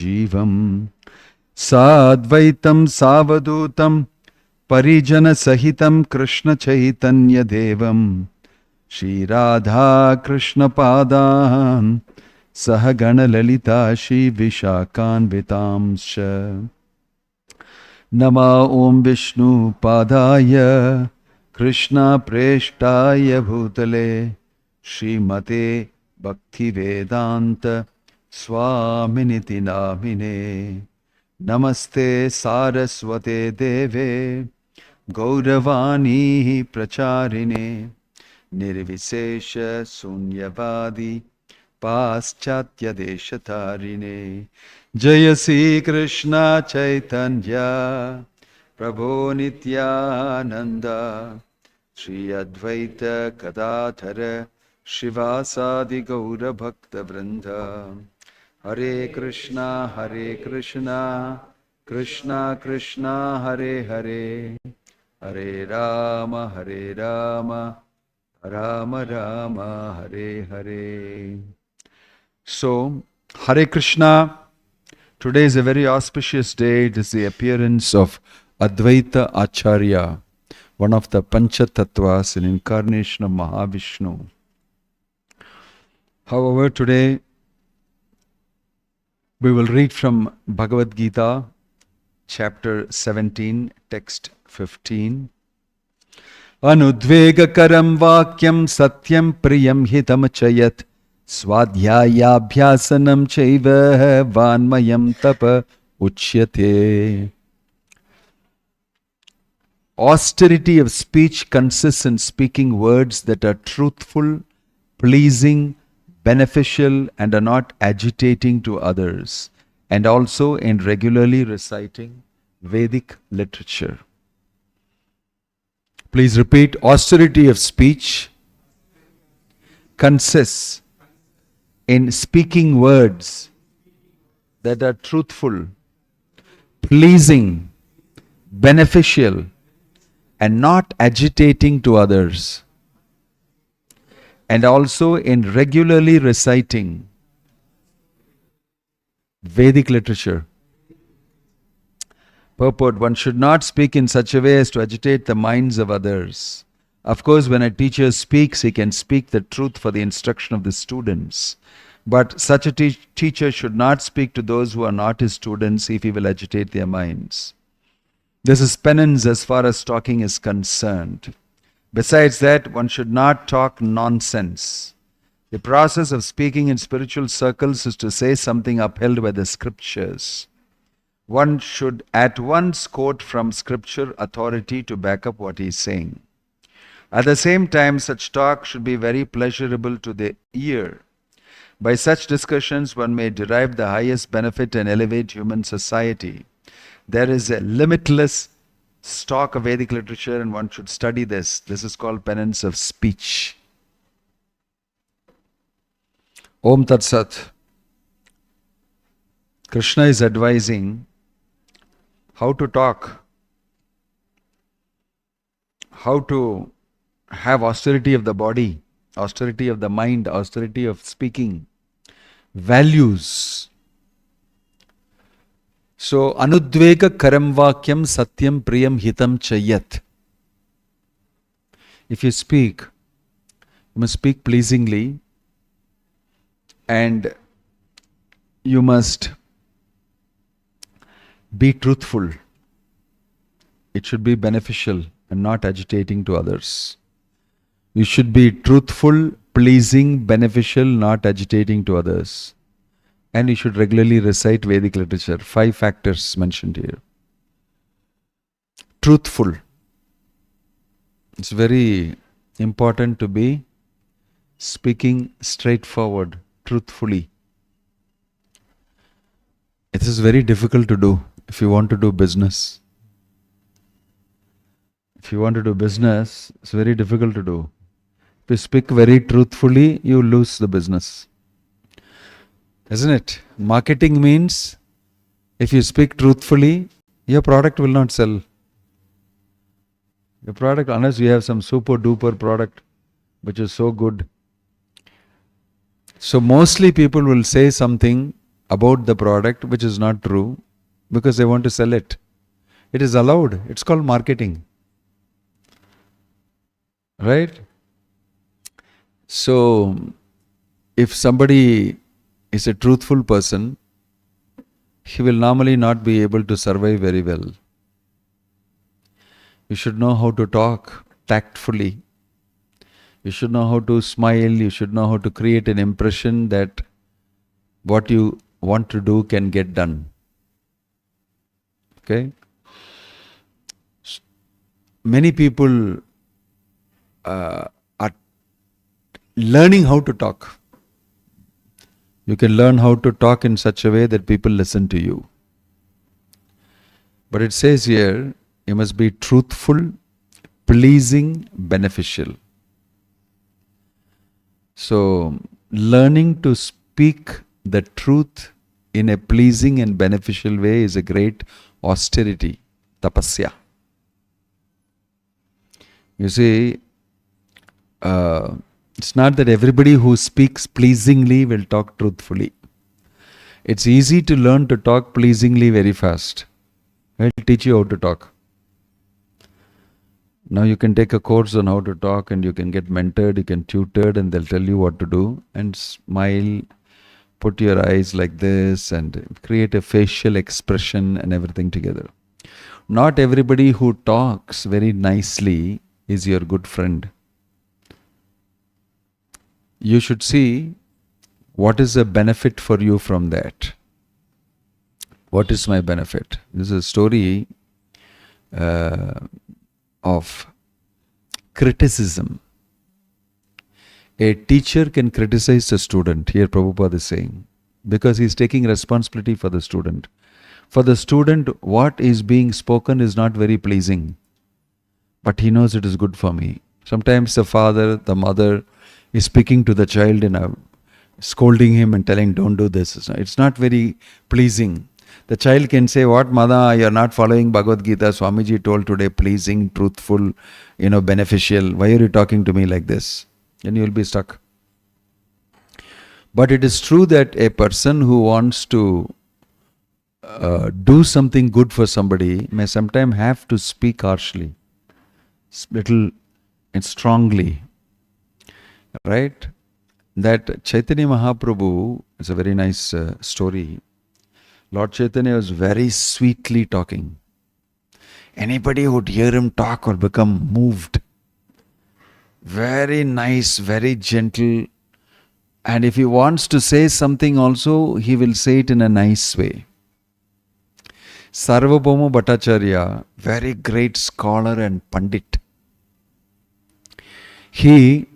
Jivam Sadvaitam Savadutam Parijana Sahitam Krishna Chaitanya Devam Shri Radha Krishna Padam Sahagana Lalita Shri Vishakan Vitamsha Nama Om Vishnu Padaya Krishna Preshtaya Bhutale Srimate Bhakti Vedanta Swaminiti Namine Namaste Saraswate Deve Gauravani Pracharine Nirvisesha Sunyavadi Paschatya Deshatarine Jaya Sri Krishna Chaitanya Prabhu Nityananda Shri Advaita Gadadhara Shivasadi Gaura Bhakta Vrinda Hare Krishna Krishna Krishna Hare Hare Hare Rama Rama Rama Hare Hare. So, Hare Krishna, today is a very auspicious day. It is the appearance of Advaita Acharya, one of the Pancha Tattvas, an incarnation of Mahavishnu. However, today we will read from Bhagavad Gita, chapter 17, text 15. Anudvegakaram vakyam satyam priyam hitam chayat swadhyayabhyasanam chaiva vanmayam tapa uchyate. Austerity of speech consists in speaking words that are truthful, pleasing, beneficial, and are not agitating to others, and also in regularly reciting Vedic literature. Please repeat. Austerity of speech consists in speaking words that are truthful, pleasing, beneficial, and not agitating to others, and also in regularly reciting Vedic literature. Purport: one should not speak in such a way as to agitate the minds of others. Of course, when a teacher speaks, he can speak the truth for the instruction of the students. But such a teacher should not speak to those who are not his students if he will agitate their minds. This is penance as far as talking is concerned. Besides that, one should not talk nonsense. The process of speaking in spiritual circles is to say something upheld by the scriptures. One should at once quote from scripture authority to back up what he is saying. At the same time, such talk should be very pleasurable to the ear. By such discussions, one may derive the highest benefit and elevate human society. There is a limitless stock of Vedic literature, and one should study this. This is called penance of speech. Om Tat Sat. Krishna is advising how to talk, how to have austerity of the body, austerity of the mind, austerity of speaking, values. So, anudvega karam vakyam satyam priyam hitam chayat. If you speak, you must speak pleasingly, and you must be truthful. It should be beneficial and not agitating to others. You should be truthful, pleasing, beneficial, not agitating to others. And you should regularly recite Vedic literature. 5 factors mentioned here. Truthful. It's very important to be speaking straightforward, truthfully. It is very difficult to do if you want to do business. If you want to do business, it's very difficult to do. If you speak very truthfully, you lose the business. Isn't it? Marketing means if you speak truthfully, your product will not sell. Your product, unless you have some super duper product which is so good. So mostly people will say something about the product which is not true because they want to sell it. It is allowed. It's called marketing. Right? So, if somebody is a truthful person, he will normally not be able to survive very well. You should know how to talk tactfully. You should know how to smile. You should know how to create an impression that what you want to do can get done. Okay? Many people are learning how to talk. You can learn how to talk in such a way that people listen to you. But it says here, you must be truthful, pleasing, beneficial. So, learning to speak the truth in a pleasing and beneficial way is a great austerity, tapasya. You see, it's not that everybody who speaks pleasingly will talk truthfully. It's easy to learn to talk pleasingly very fast. I'll teach you how to talk. Now you can take a course on how to talk and you can get mentored, you can tutored, and they'll tell you what to do. And smile, put your eyes like this and create a facial expression and everything together. Not everybody who talks very nicely is your good friend. You should see what is the benefit for you from that. What is my benefit? This is a story of criticism. A teacher can criticize a student, here Prabhupada is saying, because he is taking responsibility for the student. For the student, what is being spoken is not very pleasing, but he knows it is good for me. Sometimes the father, the mother is speaking to the child and scolding him and telling, don't do this. It's not very pleasing. The child can say, what mother, you are not following Bhagavad Gita. Swamiji told today, pleasing, truthful, beneficial. Why are you talking to me like this? And you will be stuck. But it is true that a person who wants to do something good for somebody may sometimes have to speak harshly, little and strongly. Right? That Chaitanya Mahaprabhu is a very nice story. Lord Chaitanya was very sweetly talking. Anybody who would hear him talk will become moved. Very nice, very gentle. And if he wants to say something also, he will say it in a nice way. Sarvabhauma Bhattacharya, very great scholar and pandit. He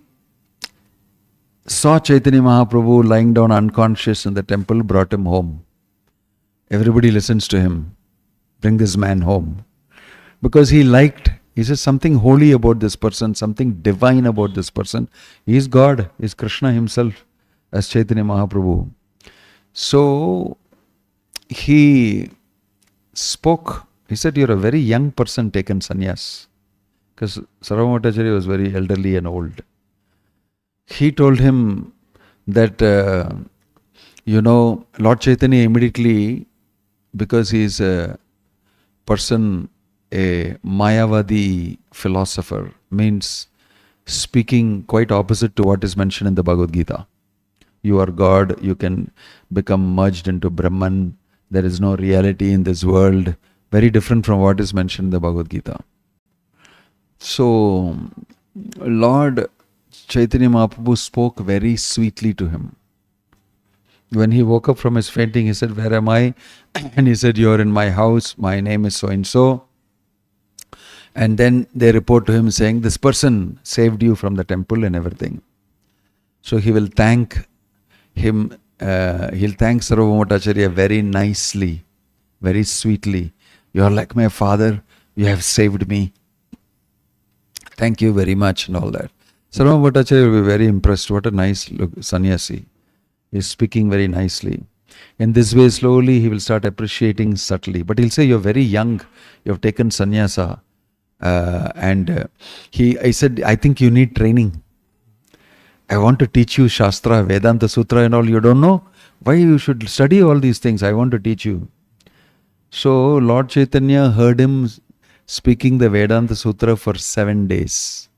saw Chaitanya Mahaprabhu lying down unconscious in the temple, brought him home. Everybody listens to him. Bring this man home. Because he says something holy about this person, something divine about this person. He is God, he is Krishna himself as Chaitanya Mahaprabhu. So, he spoke. He said, you're a very young person taken sannyas. Because Sarvabhauma Bhattacharya was very elderly and old. He told him that, Lord Chaitanya immediately, because he is a person, a Mayavadi philosopher, means speaking quite opposite to what is mentioned in the Bhagavad Gita. You are God, you can become merged into Brahman, there is no reality in this world, very different from what is mentioned in the Bhagavad Gita. So, Lord Chaitanya Mahaprabhu spoke very sweetly to him. When he woke up from his fainting, he said, where am I? And he said, you're in my house, my name is so-and-so. And then they report to him saying, this person saved you from the temple and everything. So he will thank him, he'll thank Sarvabhauma Bhattacharya very nicely, very sweetly. You are like my father, you have saved me. Thank you very much and all that. Sarvabhauma Bhattacharya will be very impressed. What a nice look, sannyasi. He is speaking very nicely. In this way, slowly he will start appreciating subtly. But he'll say, you're very young, you have taken sannyasa. I said, I think you need training. I want to teach you Shastra, Vedanta Sutra and all. You don't know? Why you should study all these things? I want to teach you. So Lord Chaitanya heard him speaking the Vedanta Sutra for 7 days.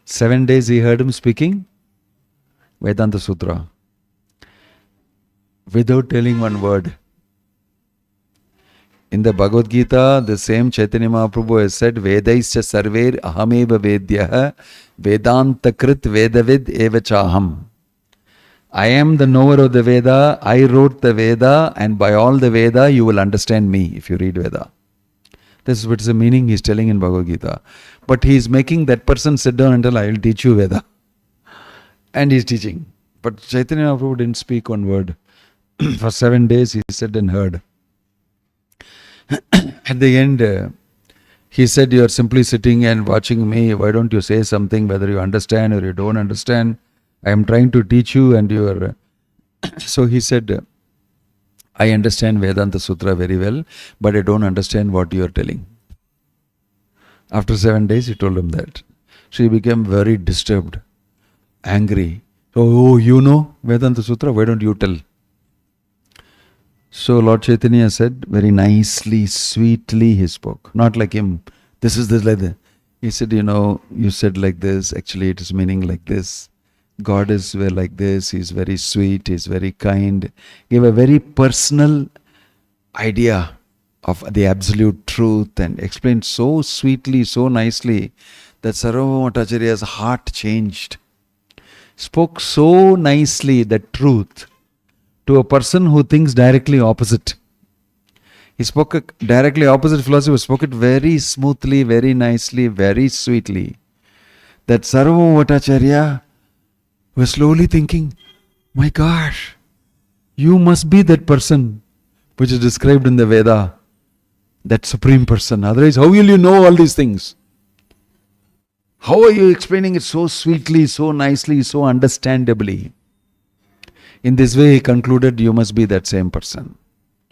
7 days he heard him speaking Vedanta Sutra without telling one word. In the Bhagavad Gita, the same Chaitanya Mahaprabhu has said, Vedaischa sarver ahameva vedyah Vedanta krit vedavid evachaham. I am the knower of the Veda, I wrote the Veda, and by all the Veda you will understand me if you read Veda. This is what is the meaning he is telling in Bhagavad Gita. But he is making that person sit down and tell, I will teach you Veda. And he is teaching. But Chaitanya Mahaprabhu didn't speak one word. For 7 days he said and heard. At the end, he said, you are simply sitting and watching me. Why don't you say something, whether you understand or you don't understand? I am trying to teach you and you are... So he said, I understand Vedanta Sutra very well, but I don't understand what you are telling. After 7 days, he told him that. She became very disturbed, angry. Oh, you know Vedanta Sutra, why don't you tell? So Lord Chaitanya said, very nicely, sweetly he spoke. Not like him, this is this, like that. He said, you said like this, actually it is meaning like this. God is like this, he is very sweet, he is very kind. Gave a very personal idea of the absolute truth and explained so sweetly, so nicely that Sarvabhauma Bhattacharya's heart changed. Spoke so nicely the truth to a person who thinks directly opposite. He spoke a directly opposite philosophy, spoke it very smoothly, very nicely, very sweetly. That Sarvabhauma Bhattacharya was slowly thinking, my gosh, you must be that person which is described in the Veda, that supreme person. Otherwise, how will you know all these things? How are you explaining it so sweetly, so nicely, so understandably? In this way, he concluded, you must be that same person.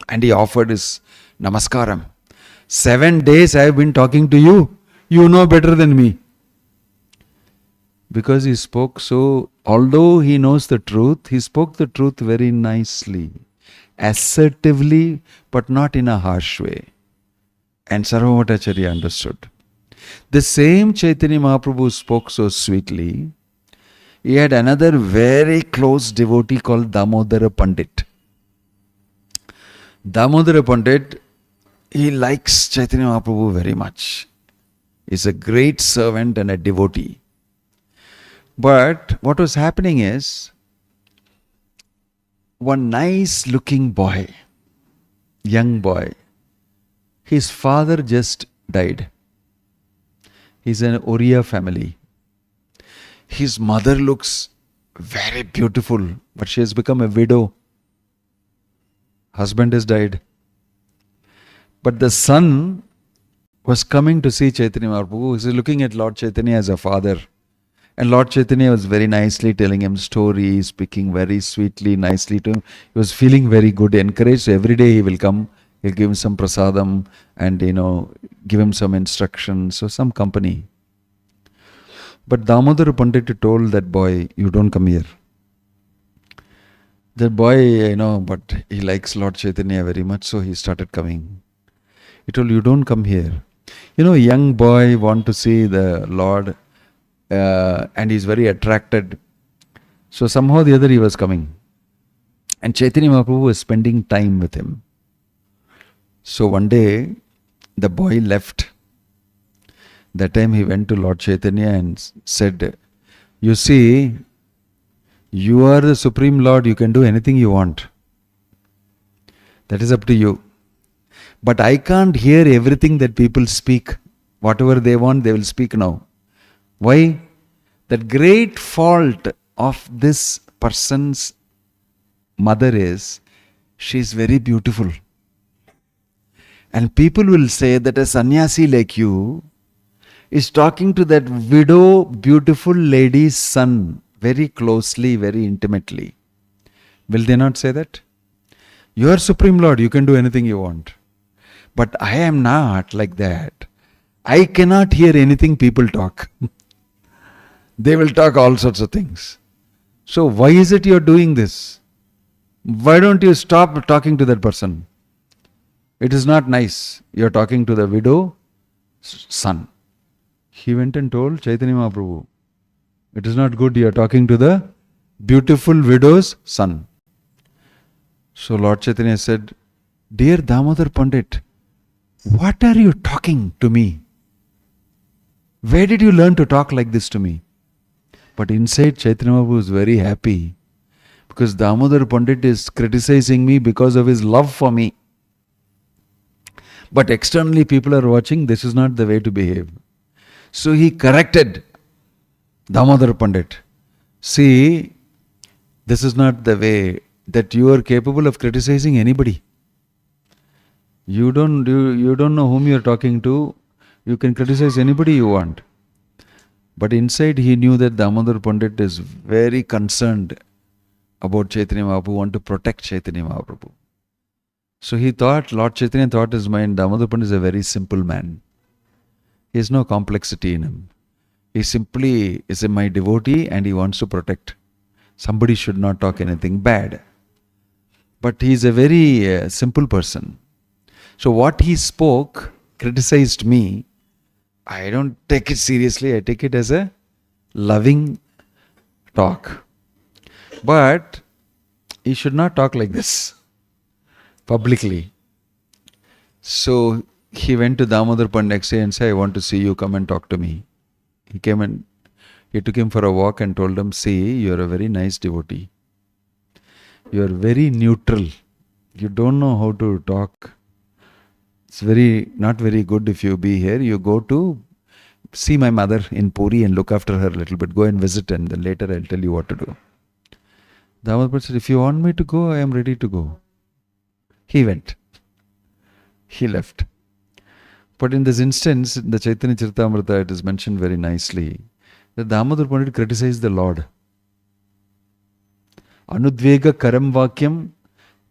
And he offered his namaskaram. 7 days I have been talking to you. You know better than me. Because he spoke so, although he knows the truth, he spoke the truth very nicely, assertively, but not in a harsh way. And Sarvabhauma Bhattacharya understood. The same Chaitanya Mahaprabhu spoke so sweetly. He had another very close devotee called Damodara Pandit. Damodara Pandit, he likes Chaitanya Mahaprabhu very much. He's a great servant and a devotee. But what was happening is, one nice looking boy, young boy, his father just died. He's an Oriya family. His mother looks very beautiful, but she has become a widow. Husband has died. But the son was coming to see Chaitanya Mahaprabhu. He was looking at Lord Chaitanya as a father. And Lord Chaitanya was very nicely telling him stories, speaking very sweetly, nicely to him. He was feeling very good, encouraged. So every day he will come, he'll give him some prasadam and, give him some instruction, so some company. But Damodara Pandit told that boy, you don't come here. That boy, but he likes Lord Chaitanya very much, so he started coming. He told, you don't come here. Young boy want to see the Lord, and he's very attracted. So somehow or the other he was coming. And Chaitanya Mahaprabhu was spending time with him. So one day, the boy left. That time he went to Lord Chaitanya and said, you see, you are the Supreme Lord, you can do anything you want. That is up to you. But I can't hear everything that people speak. Whatever they want, they will speak now. Why? The great fault of this person's mother is, she is very beautiful. And people will say that a sannyasi like you is talking to that widow, beautiful lady's son very closely, very intimately. Will they not say that? You are Supreme Lord, you can do anything you want. But I am not like that. I cannot hear anything people talk. They will talk all sorts of things. So why is it you're doing this? Why don't you stop talking to that person? It is not nice. You're talking to the widow son. He went and told Chaitanya Mahaprabhu, it is not good, you're talking to the beautiful widow's son. So Lord Chaitanya said, Dear Damodar Pandit, what are you talking to me? Where did you learn to talk like this to me? But inside Chaitanya Mahaprabhu was very happy because Damodar Pandit is criticizing me because of his love for me. But externally people are watching, this is not the way to behave. So he corrected Damodar Pandit. See, this is not the way that you are capable of criticizing anybody. You don't know whom you are talking to. You can criticize anybody you want. But inside he knew that Damodar Pandit is very concerned about Chaitanya Mahaprabhu, want to protect Chaitanya Mahaprabhu. So he thought, Lord Chaitanya thought his mind, Damodar Pandit is a very simple man. He has no complexity in him. He simply is my devotee and he wants to protect. Somebody should not talk anything bad. But he is a very simple person. So what he spoke, criticized me, I don't take it seriously. I take it as a loving talk. But he should not talk like this publicly. So he went to Damodar Pandit next day and said, I want to see you, come and talk to me. He came and he took him for a walk and told him, see, you are a very nice devotee. You are very neutral. You don't know how to talk. It's not very good if you be here. You go to see my mother in Puri and look after her a little bit. Go and visit and then later I'll tell you what to do. Damodar Pandit said, if you want me to go, I am ready to go. He went. He left. But in this instance, in the Chaitanya Charitamrita, it is mentioned very nicely that Damodar Pandit criticized the Lord. Anudvega Karam Vakyam,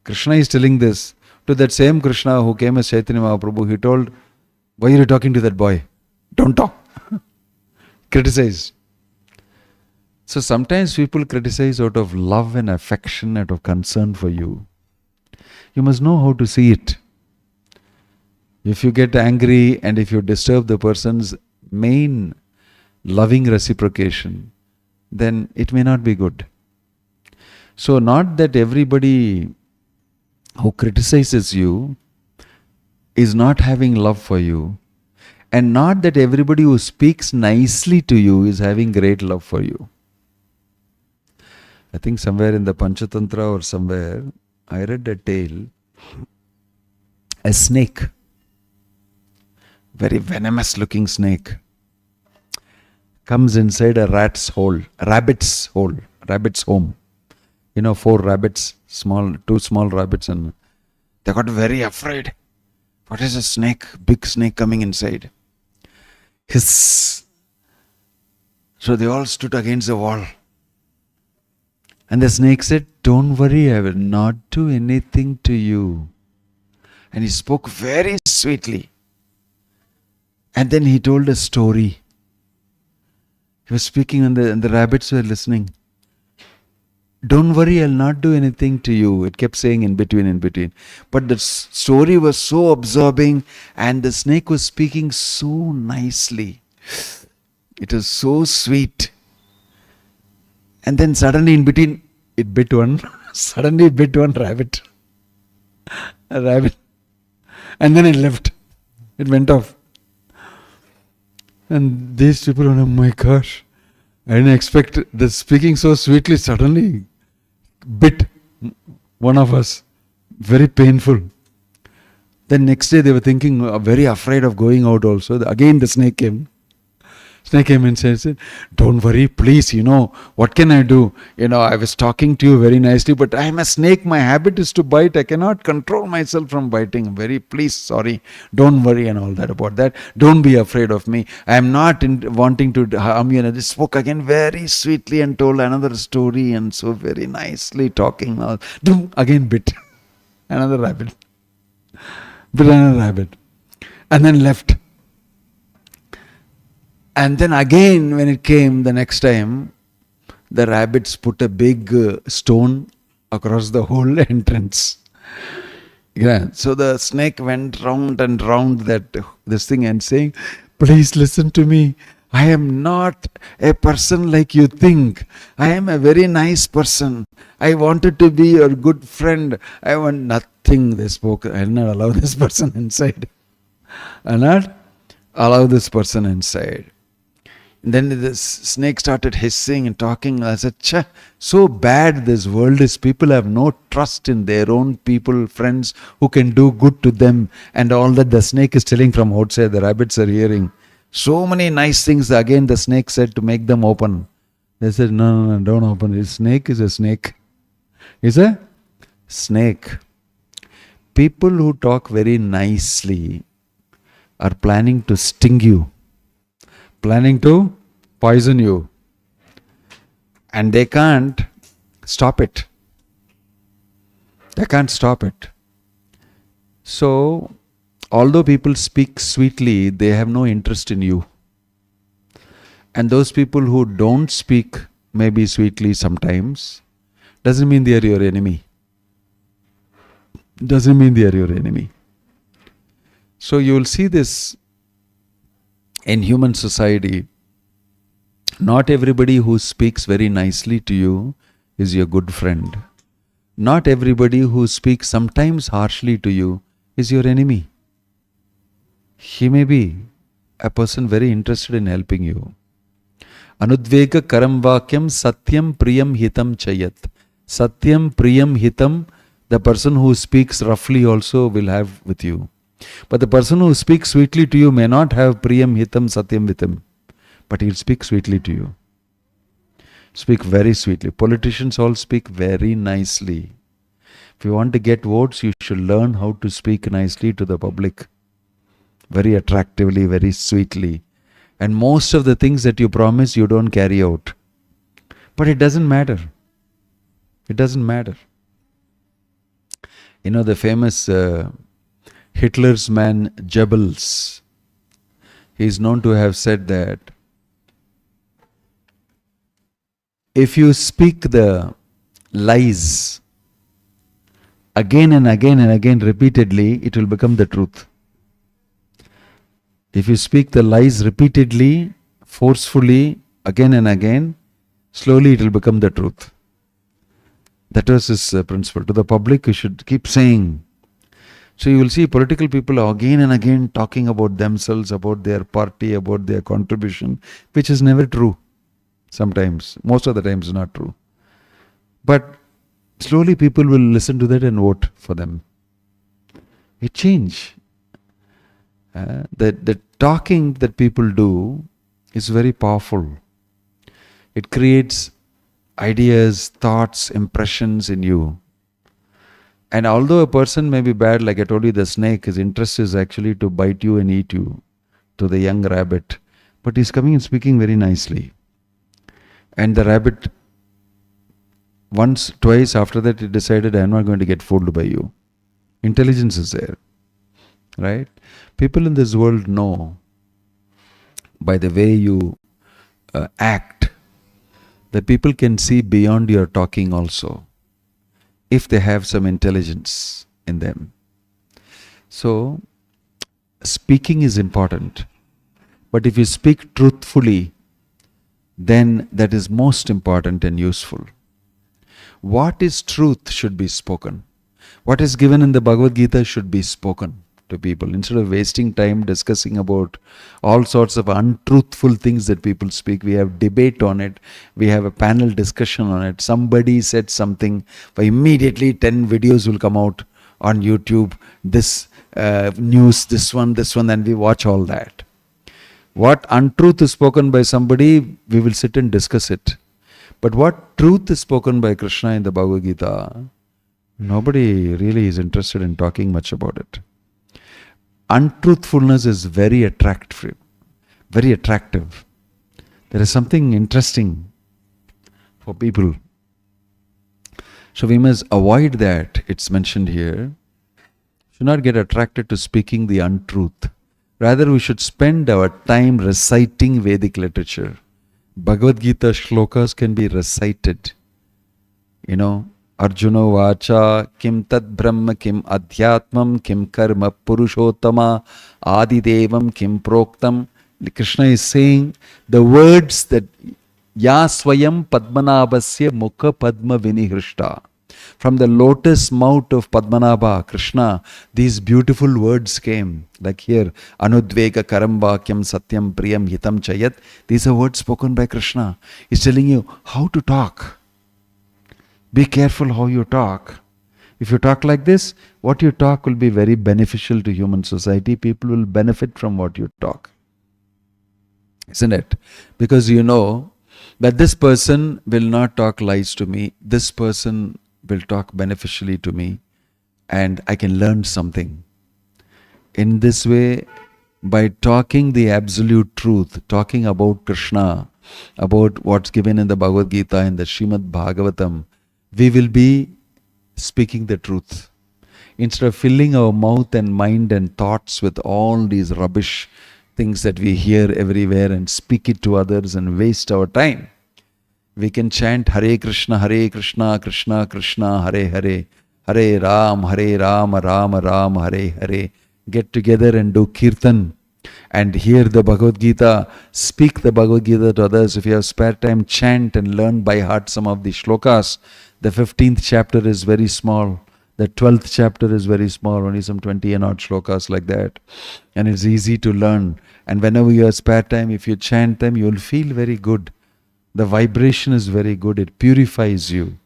Krishna is telling this to that same Krishna who came as Chaitanya Mahaprabhu. He told, why are you talking to that boy? Don't talk. Criticize. So sometimes people criticize out of love and affection, out of concern for you. You must know how to see it. If you get angry and if you disturb the person's main loving reciprocation, then it may not be good. So not that everybody who criticizes you is not having love for you, and not that everybody who speaks nicely to you is having great love for you. I think somewhere in the Panchatantra or somewhere, I read a tale, a snake, very venomous looking snake, comes inside a rabbit's home. 4 rabbits, two small rabbits, and they got very afraid. What is a snake? Big snake coming inside. Hiss. So they all stood against the wall. And the snake said, don't worry, I will not do anything to you. And he spoke very sweetly. And then he told a story. He was speaking and the rabbits were listening. Don't worry, I'll not do anything to you. It kept saying in between. But the story was so absorbing and the snake was speaking so nicely. It was so sweet. And then suddenly in between, it bit one. Suddenly it bit one rabbit. A rabbit. And then it left. It went off. And these people were, oh my gosh. I didn't expect the speaking so sweetly suddenly bit one of us. Very painful. Then next day they were thinking, very afraid of going out also. Again the snake came. Snake came and said, don't worry, please, what can I do? I was talking to you very nicely, but I am a snake. My habit is to bite. I cannot control myself from biting. Very please, sorry. Don't worry and all that about that. Don't be afraid of me. I am not wanting to harm you. And I just spoke again very sweetly and told another story and so very nicely talking. Again bit. Another rabbit. Bit another rabbit. And then left. And then again when it came the next time, the rabbits put a big stone across the whole entrance. Yeah. So the snake went round and round this thing and saying, please listen to me. I am not a person like you think. I am a very nice person. I wanted to be your good friend. I want nothing. They spoke. I will not allow this person inside. I will not allow this person inside. Then the snake started hissing and talking. I said, Chah, so bad this world is. People have no trust in their own people, friends who can do good to them. And all that the snake is telling from outside, the rabbits are hearing. So many nice things again the snake said to make them open. They said, no, don't open. A snake is a snake. Is a snake. People who talk very nicely are planning to sting you, planning to poison you, and they can't stop it. They can't stop it. So, although people speak sweetly, they have no interest in you. And those people who don't speak maybe sweetly sometimes, doesn't mean they are your enemy. Doesn't mean they are your enemy. So you will see this in human society. Not everybody who speaks very nicely to you is your good friend. Not everybody who speaks sometimes harshly to you is your enemy. He may be a person very interested in helping you. Anudvega karam vakyam satyam priyam hitam chayat. Satyam priyam hitam, the person who speaks roughly also will have with you. But the person who speaks sweetly to you may not have priyam hitam satyam with him. But he'll speak sweetly to you. Speak very sweetly. Politicians all speak very nicely. If you want to get votes, you should learn how to speak nicely to the public. Very attractively, very sweetly. And most of the things that you promise, you don't carry out. But it doesn't matter. It doesn't matter. You know the famous Hitler's man Goebbels. He is known to have said that if you speak the lies again and again and again repeatedly, it will become the truth. If you speak the lies repeatedly, forcefully, again and again, slowly it will become the truth. That was his principle. To the public, you should keep saying. So you will see political people again and again talking about themselves, about their party, about their contribution, which is never true. Sometimes, most of the times not true. But slowly people will listen to that and vote for them. It change. The talking that people do is very powerful. It creates ideas, thoughts, impressions in you. And although a person may be bad, like I told you, the snake, his interest is actually to bite you and eat you, to the young rabbit. But he's coming and speaking very nicely. And the rabbit, once, twice after that, he decided, I am not going to get fooled by you. Intelligence is there. Right? People in this world know by the way you act that people can see beyond your talking also, if they have some intelligence in them. So, speaking is important. But if you speak truthfully, then that is most important and useful. What is truth should be spoken. What is given in the Bhagavad Gita should be spoken to people. Instead of wasting time discussing about all sorts of untruthful things that people speak, we have debate on it. We have a panel discussion on it. Somebody said something, immediately 10 videos will come out on YouTube. This news, this one, and we watch all that. What untruth is spoken by somebody, we will sit and discuss it. But what truth is spoken by Krishna in the Bhagavad Gita, nobody really is interested in talking much about it. Untruthfulness is very attractive. Very attractive. There is something interesting for people. So we must avoid that. It's mentioned here. Should not get attracted to speaking the untruth. Rather, we should spend our time reciting Vedic literature, Bhagavad Gita shlokas can be recited. You know, Arjuna Vacha, Kim Tad Brahma, Kim Adhyatmam, Kim Karma Purushottama, Adidevam, Kim Proktam. Krishna is saying the words that Ya Swayam Padmanabhasya Mukha Padma Vinihrishta. From the lotus mouth of Padmanabha, Krishna, these beautiful words came. Like here, Anudvega Karamvakyam Satyam Priyam Hitam Chayat. These are words spoken by Krishna. He's telling you how to talk. Be careful how you talk. If you talk like this, what you talk will be very beneficial to human society. People will benefit from what you talk. Isn't it? Because you know that this person will not talk lies to me. This person will talk beneficially to me, and I can learn something. In this way, by talking the absolute truth, talking about Krishna, about what's given in the Bhagavad Gita and the Srimad Bhagavatam, we will be speaking the truth. Instead of filling our mouth and mind and thoughts with all these rubbish things that we hear everywhere and speak it to others and waste our time, we can chant Hare Krishna, Krishna Krishna, Hare Hare, Hare Ram, Ram Ram, Hare Hare. Get together and do Kirtan and hear the Bhagavad Gita, speak the Bhagavad Gita to others. If you have spare time, chant and learn by heart some of the shlokas. The 15th chapter is very small. The 12th chapter is very small, only some 20 and odd shlokas like that. And it's easy to learn. And whenever you have spare time, if you chant them, you will feel very good. The vibration is very good. It purifies you.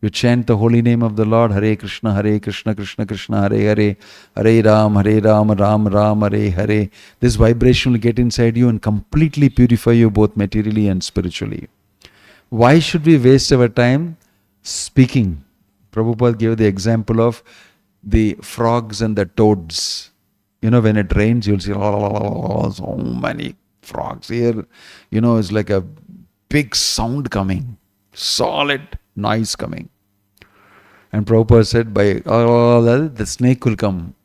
You chant the holy name of the Lord, Hare Krishna, Krishna Krishna, Hare Hare, Hare Ram, Ram Ram, Hare Hare. This vibration will get inside you and completely purify you both materially and spiritually. Why should we waste our time speaking? Prabhupada gave the example of the frogs and the toads. You know, when it rains, you'll see so many frogs. Here, you know, it's like a big sound coming, solid noise coming. And Prabhupada said, by all that, the snake will come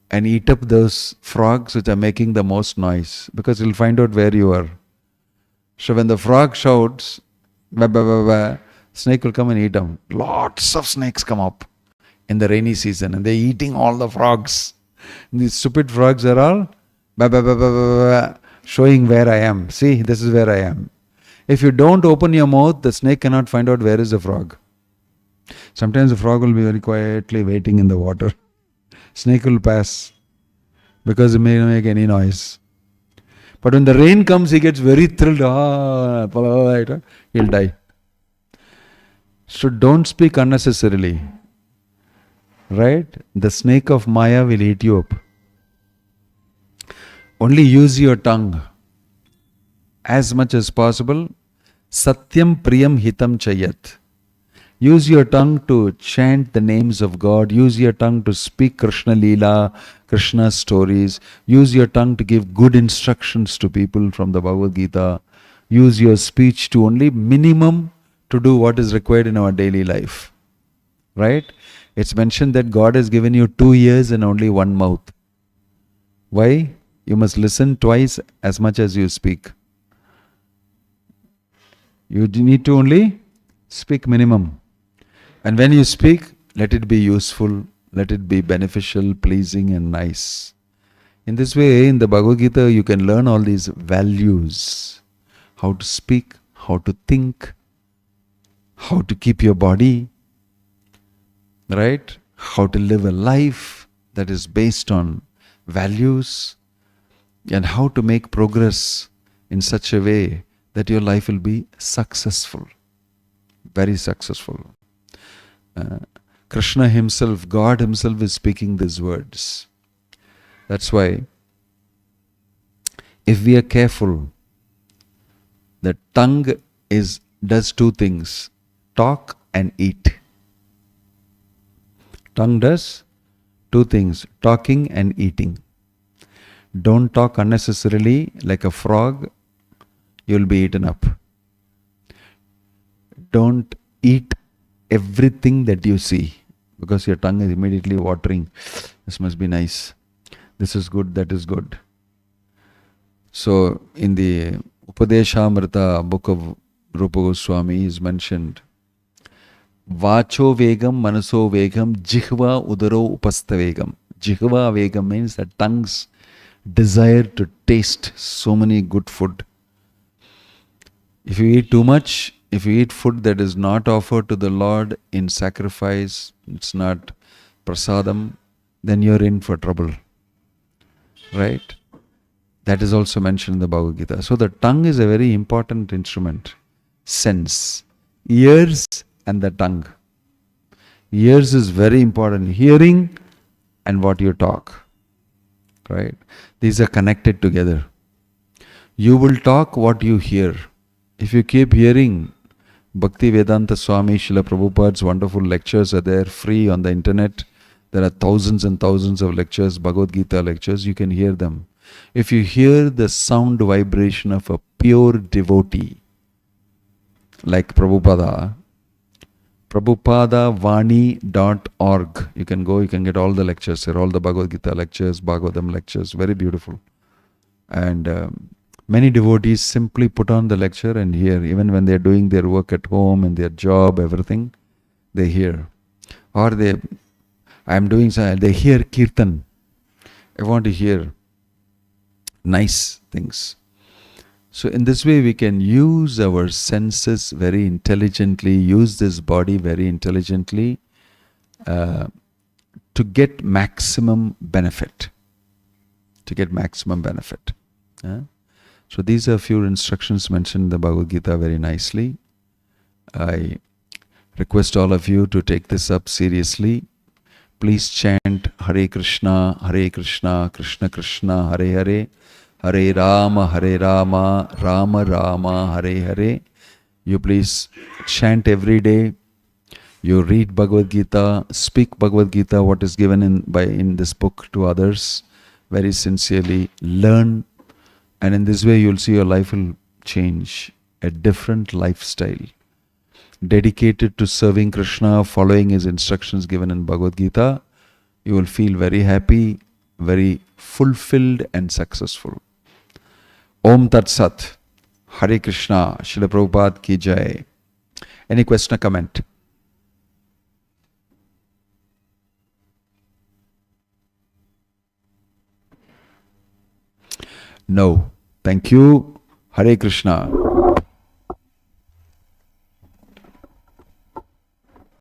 and eat up those frogs which are making the most noise, because he'll find out where you are. So when the frog shouts, bah, bah, bah, bah, snake will come and eat them. Lots of snakes come up in the rainy season and they're eating all the frogs. And these stupid frogs are all bah, bah, bah, bah, bah, bah, showing where I am. See, this is where I am. If you don't open your mouth, the snake cannot find out where is the frog. Sometimes the frog will be very quietly waiting in the water. Snake will pass because it may not make any noise. But when the rain comes, he gets very thrilled. He'll die. So don't speak unnecessarily. Right? The snake of Maya will eat you up. Only use your tongue as much as possible. Satyam Priyam Hitam Chayat. Use your tongue to chant the names of God. Use your tongue to speak Krishna Leela, Krishna stories. Use your tongue to give good instructions to people from the Bhagavad Gita. Use your speech to only minimum to do what is required in our daily life. Right? It's mentioned that God has given you 2 ears and only 1 mouth. Why? You must listen twice as much as you speak. You need to only speak minimum. And when you speak, let it be useful, let it be beneficial, pleasing and nice. In this way, in the Bhagavad Gita, you can learn all these values. How to speak, how to think, how to keep your body, right? How to live a life that is based on values, and how to make progress in such a way that your life will be successful, very successful. Krishna himself, God himself is speaking these words. That's why if we are careful, the tongue does 2 things, talk and eat. Tongue does 2 things, talking and eating. Don't talk unnecessarily like a frog, you'll be eaten up. Don't eat everything that you see, because your tongue is immediately watering. This must be nice. This is good, that is good. So in the Upadeshamrita, book of Rupa Goswami, is mentioned. Vacho vegam, manaso vegam, jihva udaro upasta vegam. Jihva vegam means the tongue's desire to taste so many good food. If you eat too much, if you eat food that is not offered to the Lord in sacrifice, it's not prasadam, then you're in for trouble. Right? That is also mentioned in the Bhagavad Gita. So the tongue is a very important instrument. Sense. Ears and the tongue. Ears is very important. Hearing and what you talk. Right? These are connected together. You will talk what you hear. If you keep hearing Bhakti Vedanta Swami Srila Prabhupada's wonderful lectures are there free on the internet. There are thousands and thousands of lectures, Bhagavad Gita lectures, you can hear them. If you hear the sound vibration of a pure devotee, like Prabhupada, prabhupadavani.org, you can go, you can get all the lectures here, all the Bhagavad Gita lectures, Bhagavatam lectures, very beautiful. And many devotees simply put on the lecture and hear, even when they are doing their work at home, in their job, everything, they hear. Or they hear Kirtan. I want to hear nice things. So in this way we can use our senses very intelligently, use this body very intelligently to get maximum benefit. To get maximum benefit. So these are a few instructions mentioned in the Bhagavad Gita very nicely. I request all of you to take this up seriously. Please chant Hare Krishna, Krishna Krishna, Hare Hare, Hare Rama, Rama Rama, Hare Hare. You please chant every day. You read Bhagavad Gita, speak Bhagavad Gita, what is given in this book to others, very sincerely. Learn, and in this way you'll see your life will change, a different lifestyle. Dedicated to serving Krishna, following his instructions given in Bhagavad Gita, you will feel very happy, very fulfilled and successful. Om Tat Sat. Hare Krishna. Srila Prabhupada ki jai. Any question or comment? No. Thank you. Hare Krishna.